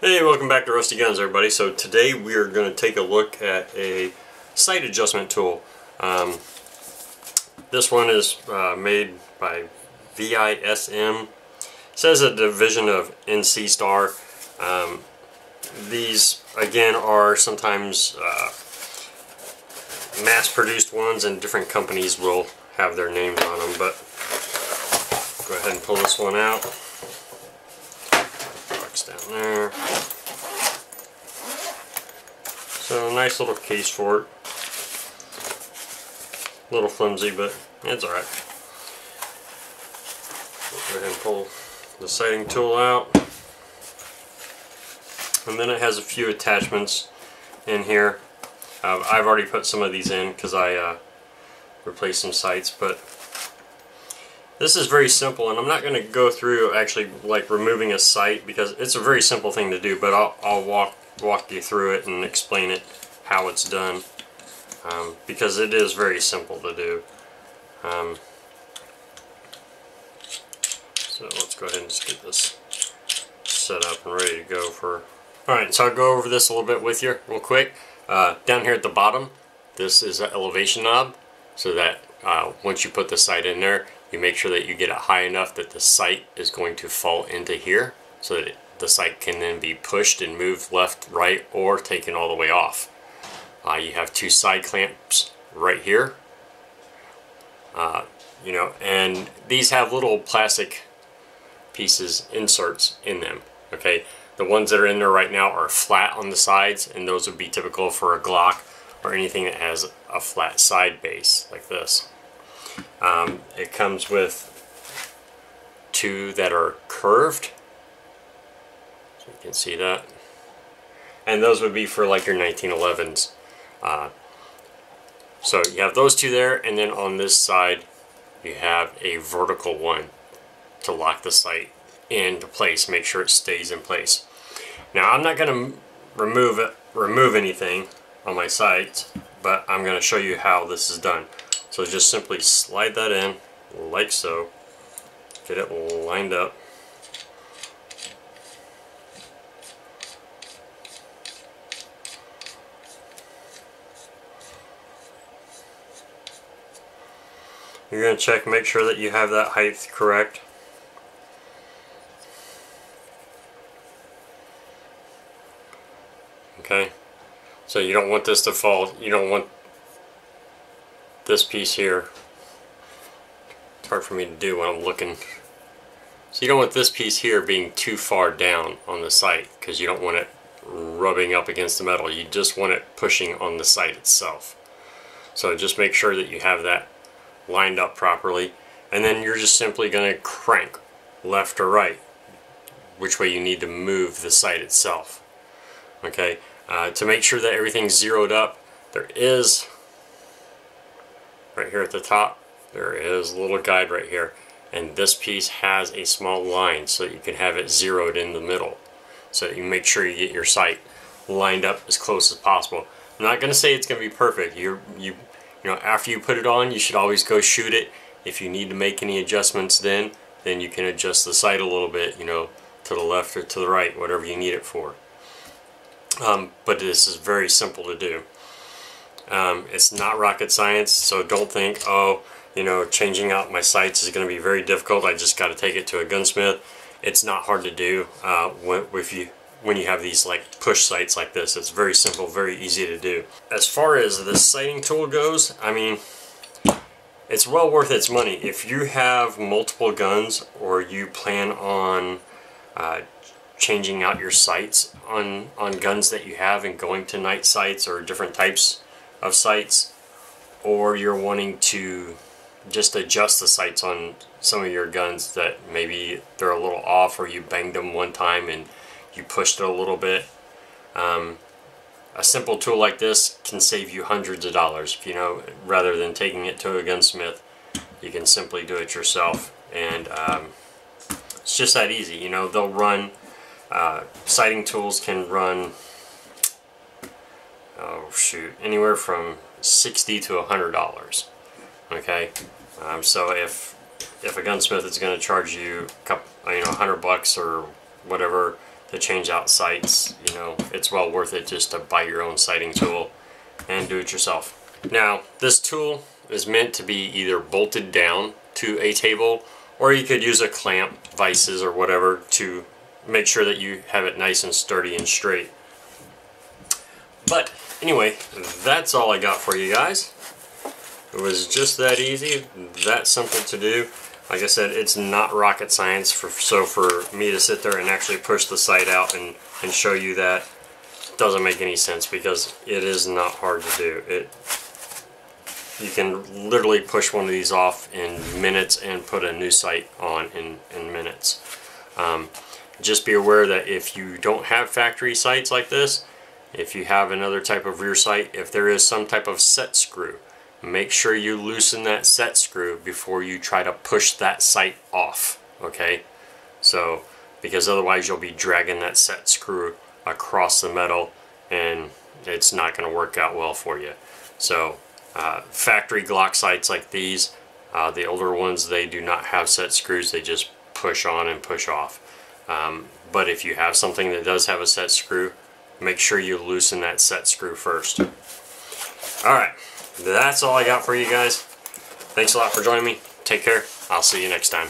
Hey, welcome back to Rusty Guns, everybody. So today we are going to take a look at a sight adjustment tool. This one is made by VISM. It says a division of NC Star. These again are sometimes mass-produced ones, and different companies will have their names on them. But go ahead and pull this one out. Box down there. So a nice little case for it. A little flimsy, but it's alright. Go ahead and pull the sighting tool out. And then it has a few attachments in here. I've already put some of these in because I replaced some sights, but this is very simple, and I'm not going to go through actually like removing a sight because it's a very simple thing to do, but I'll walk you through it and explain it how it's done, because it is very simple to do. So let's go ahead and just get this set up and ready to go for. Alright, so I'll go over this a little bit with you real quick. Down here at the bottom, this is an elevation knob, so that once you put the sight in there, you make sure that you get it high enough that the sight is going to fall into here, so that the sight can then be pushed and moved left, right, or taken all the way off. You have two side clamps right here, and these have little plastic pieces, inserts in them. Okay, the ones that are in there right now are flat on the sides, and those would be typical for a Glock or anything that has a flat side base like this. It comes with two that are curved, so you can see that, and those would be for like your 1911s. So you have those two there, and then on this side you have a vertical one to lock the sight into place, make sure it stays in place. Now I'm not going to remove anything on my sights, but I'm going to show you how this is done. So just simply slide that in like so, get it lined up. You're going to check, make sure that you have that height correct. Okay, so you don't want this to fall, you don't want this piece here. It's hard for me to do when I'm looking. So you don't want this piece here being too far down on the sight, because you don't want it rubbing up against the metal. You just want it pushing on the sight itself. So just make sure that you have that lined up properly, and then you're just simply going to crank left or right, which way you need to move the sight itself. Okay, to make sure that everything's zeroed up, there is, right here at the top, there is a little guide right here, and this piece has a small line so that you can have it zeroed in the middle, so that you make sure you get your sight lined up as close as possible. I'm not going to say it's going to be perfect. You know, after you put it on, you should always go shoot it. If you need to make any adjustments then you can adjust the sight a little bit, you know, to the left or to the right, whatever you need it for. But this is very simple to do. It's not rocket science, so don't think, oh, you know, changing out my sights is going to be very difficult. I just got to take it to a gunsmith. It's not hard to do when you have these like push sights like this. It's very simple, very easy to do. As far as the sighting tool goes, I mean, it's well worth its money. If you have multiple guns, or you plan on changing out your sights on guns that you have and going to night sights or different types of sights, or you're wanting to just adjust the sights on some of your guns that maybe they're a little off, or you banged them one time and you pushed it a little bit, a simple tool like this can save you hundreds of dollars. You know, rather than taking it to a gunsmith, you can simply do it yourself, and it's just that easy. You know, they'll run sighting tools can run, oh shoot, anywhere from $60 to $100. Okay, so if a gunsmith is going to charge you $100 or whatever, to change out sights, you know, it's well worth it just to buy your own sighting tool and do it yourself. Now, this tool is meant to be either bolted down to a table, or you could use a clamp, vices, or whatever to make sure that you have it nice and sturdy and straight. But anyway, that's all I got for you guys. It was just that easy, that simple to do. Like I said, it's not rocket science, so for me to sit there and actually push the sight out and show you that doesn't make any sense, because it is not hard to do. You can literally push one of these off in minutes and put a new sight on in minutes. Just be aware that if you don't have factory sights like this, if you have another type of rear sight, if there is some type of set screw, make sure you loosen that set screw before you try to push that sight off, okay? So, because otherwise you'll be dragging that set screw across the metal and it's not going to work out well for you. So, factory Glock sights like these, the older ones, they do not have set screws, they just push on and push off. But if you have something that does have a set screw, make sure you loosen that set screw first. Alright, that's all I got for you guys. Thanks a lot for joining me. Take care. I'll see you next time.